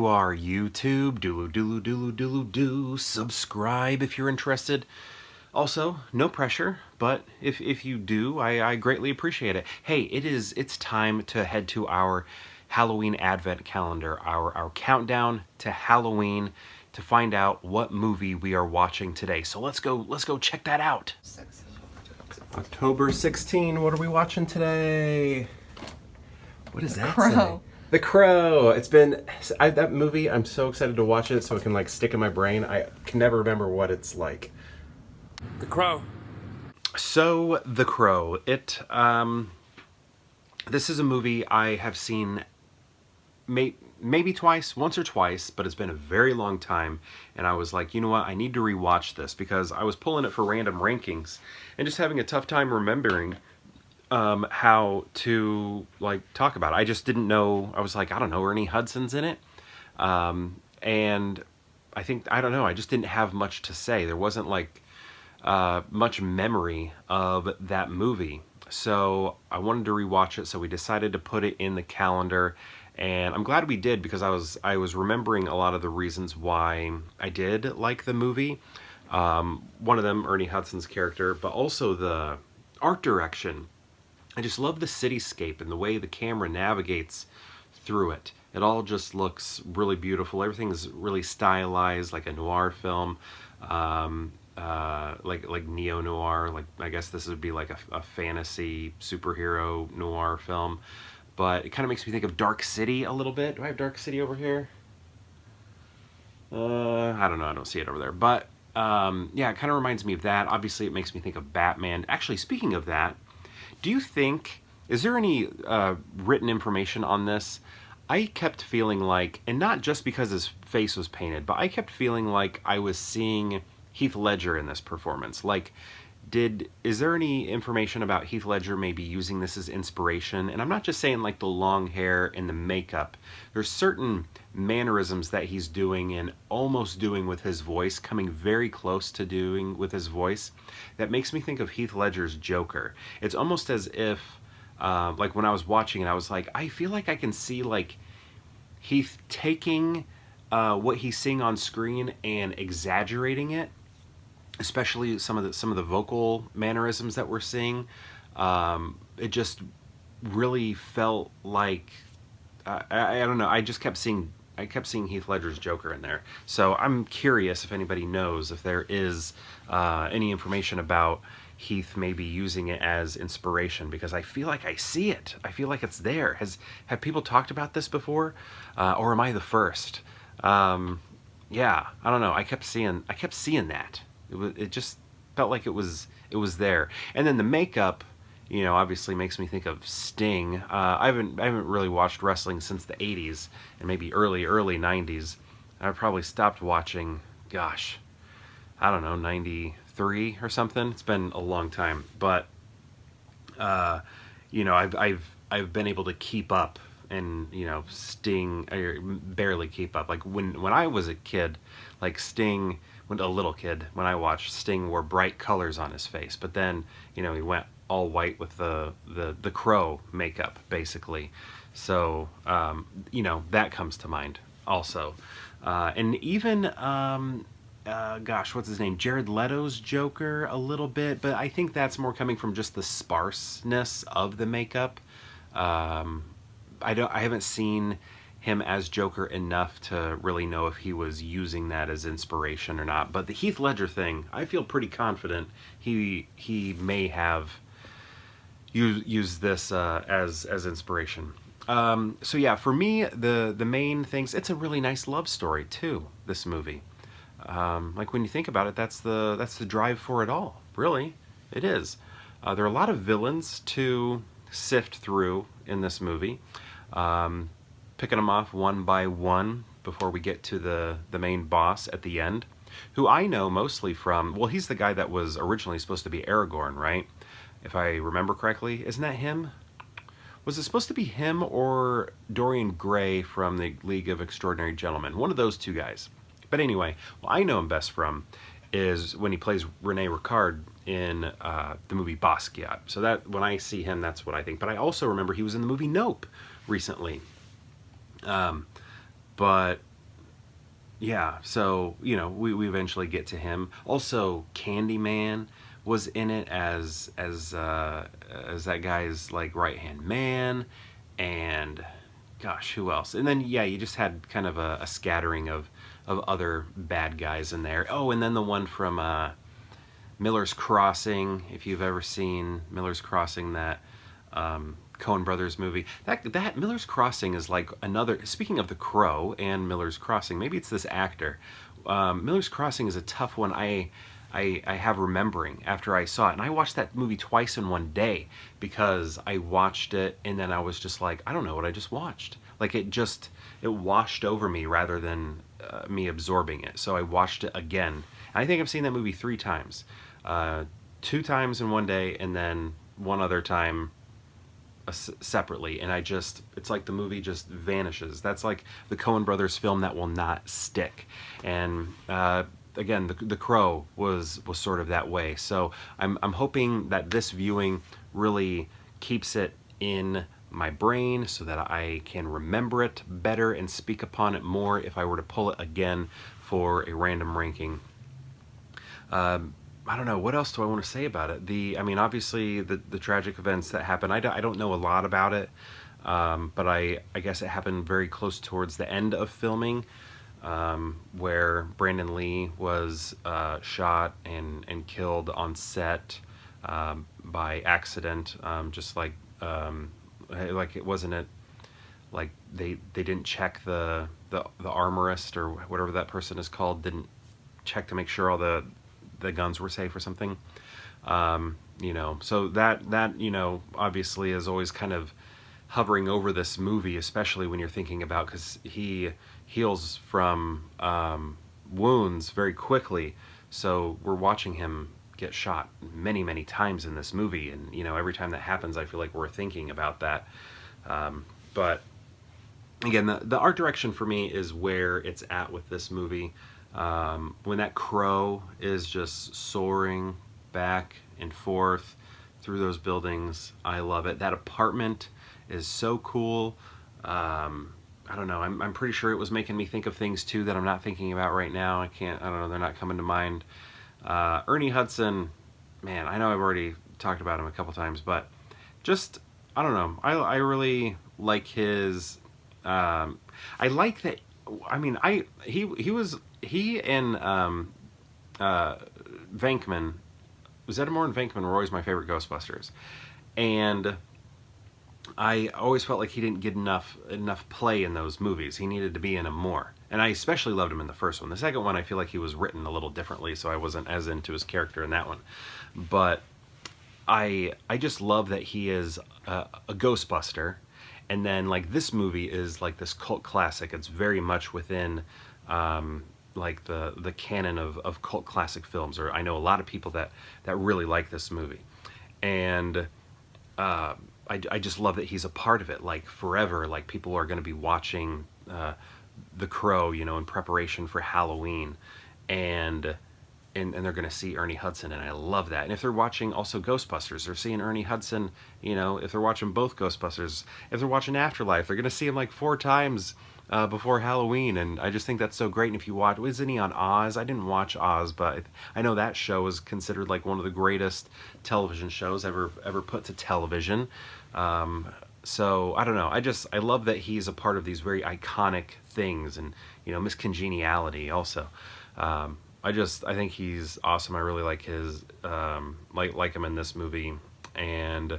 to our YouTube. Do. Subscribe if you're interested. Also, no pressure, but if you do, I greatly appreciate it. Hey, it's time to head to our Halloween Advent calendar, our countdown to Halloween, to find out what movie we are watching today. So let's go check that out. October 16, what are we watching today? What is that? Crow. The Crow. It's been that movie. I'm so excited to watch it so it can like stick in my brain. I can never remember what it's like. The Crow. So The Crow. This is a movie I have seen maybe once or twice, but it's been a very long time. And I was like, you know what? I need to rewatch this because I was pulling it for random rankings and just having a tough time remembering how to like talk about it. I just didn't know. I was like, I don't know, Ernie Hudson's in it, and I don't know. I just didn't have much to say. There wasn't like much memory of that movie, so I wanted to rewatch it. So we decided to put it in the calendar, and I'm glad we did because I was remembering a lot of the reasons why I did like the movie. One of them, Ernie Hudson's character, but also the art direction. I just love the cityscape and the way the camera navigates through it. It all just looks really beautiful. Everything's really stylized, like a noir film, like neo-noir. Like I guess this would be like a fantasy superhero noir film. But it kind of makes me think of Dark City a little bit. Do I have Dark City over here? I don't know. I don't see it over there. But yeah, it kind of reminds me of that. Obviously, it makes me think of Batman. Actually, speaking of that, do you think, is there any written information on this? I kept feeling like, and not just because his face was painted, but I kept feeling like I was seeing Heath Ledger in this performance. Like, is there any information about Heath Ledger maybe using this as inspiration? And I'm not just saying like the long hair and the makeup. There's certain mannerisms that he's doing and almost doing with his voice, coming very close to doing with his voice, that makes me think of Heath Ledger's Joker. It's almost as if, like when I was watching it, I was like, I feel like I can see like Heath taking what he's seeing on screen and exaggerating it, especially some of the vocal mannerisms that we're seeing. It just really felt like I don't know. I kept seeing Heath Ledger's Joker in there. So I'm curious if anybody knows if there is any information about Heath maybe using it as inspiration, because I feel like I see it. I feel like it's there. Have people talked about this before, or am I the first? Yeah, I don't know. I kept seeing that. It just felt like it was there. And then the makeup, you know, obviously makes me think of Sting. I haven't really watched wrestling since the 80s and maybe early 90s. I probably stopped watching, gosh, I don't know, 93 or something. It's been a long time, but you know, I've been able to keep up, and you know, Sting, barely keep up. Like when I was a kid, like Sting, when a little kid, when I watched, Sting wore bright colors on his face, but then, you know, he went all white with the Crow makeup, basically. So, you know, that comes to mind also. And even, gosh, what's his name? Jared Leto's Joker a little bit, but I think that's more coming from just the sparseness of the makeup. I haven't seen him as Joker enough to really know if he was using that as inspiration or not. But the Heath Ledger thing, I feel pretty confident he may have used this as inspiration. So yeah, for me, the main things, it's a really nice love story too, this movie. Like when you think about it, that's the drive for it all. Really, it is. There are a lot of villains to sift through in this movie. Picking them off one by one before we get to the main boss at the end, who I know mostly from, well, he's the guy that was originally supposed to be Aragorn, right? If I remember correctly. Isn't that him? Was it supposed to be him or Dorian Gray from the League of Extraordinary Gentlemen? One of those two guys. But anyway, what I know him best from is when he plays Rene Ricard in the movie Basquiat. So that when I see him, that's what I think. But I also remember he was in the movie Nope recently. But yeah, so we eventually get to him. Also, Candyman was in it as that guy's like right hand man, and gosh, who else? And then yeah, you just had kind of a scattering of other bad guys in there. Oh, and then the one from Miller's Crossing. If you've ever seen Miller's Crossing, that Coen Brothers movie, that Miller's Crossing is like another. Speaking of The Crow and Miller's Crossing, maybe it's this actor. Miller's Crossing is a tough one. I have remembering after I saw it, and I watched that movie twice in one day because I watched it and then I was just like, I don't know what I just watched. Like it washed over me rather than me absorbing it. So I watched it again. I think I've seen that movie 3 times, 2 times in one day, and then one other time separately. And it's like the movie just vanishes. That's like the Coen Brothers film that will not stick. And again, the Crow was sort of that way. So I'm hoping that this viewing really keeps it in my brain so that I can remember it better and speak upon it more if I were to pull it again for a random ranking. I don't know, what else do I want to say about it? I mean, obviously the tragic events that happened, I don't know a lot about it, but I guess it happened very close towards the end of filming, where Brandon Lee was shot and killed on set by accident, just like it wasn't it like they didn't check the armorist or whatever that person is called, didn't check to make sure all the guns were safe or something. So that obviously is always kind of hovering over this movie, especially when you're thinking about, because he heals from wounds very quickly, so we're watching him get shot many, many times in this movie, and every time that happens I feel like we're thinking about that. But again, the art direction for me is where it's at with this movie. When that crow is just soaring back and forth through those buildings, I love it. That apartment is so cool. I don't know, I'm pretty sure it was making me think of things too that I'm not thinking about right now. I don't know, they're not coming to mind. Ernie Hudson, man, I know I've already talked about him a couple times, but just, I don't know, I really like his, I like that, I mean, he and Venkman, Zeddemore and Venkman were always my favorite Ghostbusters, and I always felt like he didn't get enough play in those movies. He needed to be in them more, and I especially loved him in the first one. The second one, I feel like he was written a little differently, so I wasn't as into his character in that one. But I just love that he is a Ghostbuster, and then like this movie is like this cult classic. It's very much within like the canon of cult classic films, or I know a lot of people that really like this movie, and I just love that he's a part of it, like forever. Like people are going to be watching The Crow, in preparation for Halloween, and they're going to see Ernie Hudson, and I love that. And if they're watching also Ghostbusters, they're seeing Ernie Hudson. If they're watching both Ghostbusters, if they're watching Afterlife, they're going to see him like 4 times before Halloween, and I just think that's so great. And if you watch, isn't he on Oz? I didn't watch Oz, but I know that show is considered like one of the greatest television shows ever put to television. So I don't know. I love that he's a part of these very iconic things, and Miss Congeniality also. I think he's awesome. I really like his like him in this movie, and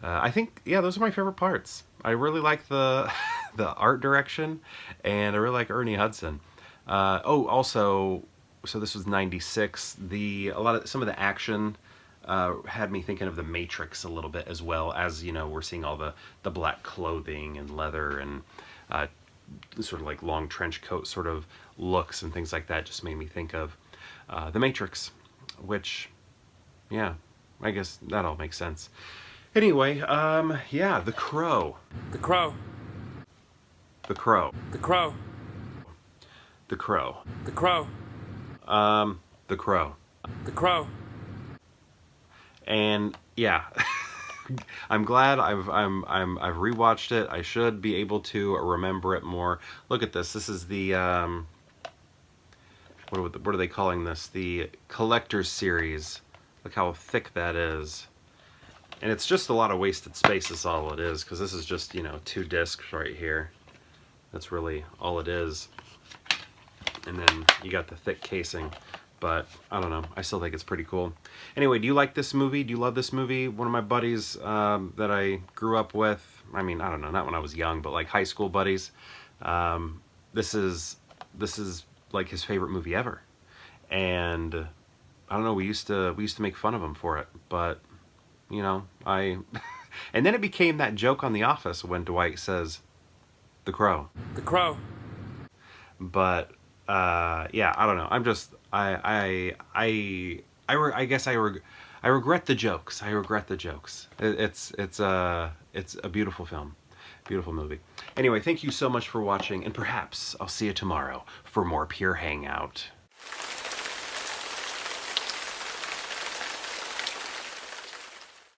I think those are my favorite parts. I really like the the art direction, and I really like Ernie Hudson. Also, so this was '96. Some of the action had me thinking of The Matrix a little bit, as well as we're seeing all the black clothing and leather and sort of like long trench coat sort of looks and things like that. Just made me think of The Matrix, which I guess that all makes sense. Anyway, The Crow. The Crow. The Crow. The Crow. The Crow. The Crow. The Crow. The Crow. And I'm glad I've rewatched it. I should be able to remember it more. Look at this. This is the what are they calling this? The collector's series. Look how thick that is. And it's just a lot of wasted space is all it is, because this is just, you know, 2 discs right here. That's really all it is. And then you got the thick casing. But I don't know. I still think it's pretty cool. Anyway, do you like this movie? Do you love this movie? One of my buddies that I grew up with, I mean, I don't know, not when I was young, but like high school buddies. This is like his favorite movie ever. And I don't know, we used to make fun of him for it, but you know, and then it became that joke on The Office when Dwight says, "The Crow." The Crow. But yeah, I don't know. I'm just I guess I regret the jokes. I regret the jokes. It's a beautiful film, beautiful movie. Anyway, thank you so much for watching, and perhaps I'll see you tomorrow for more Pure Hangout.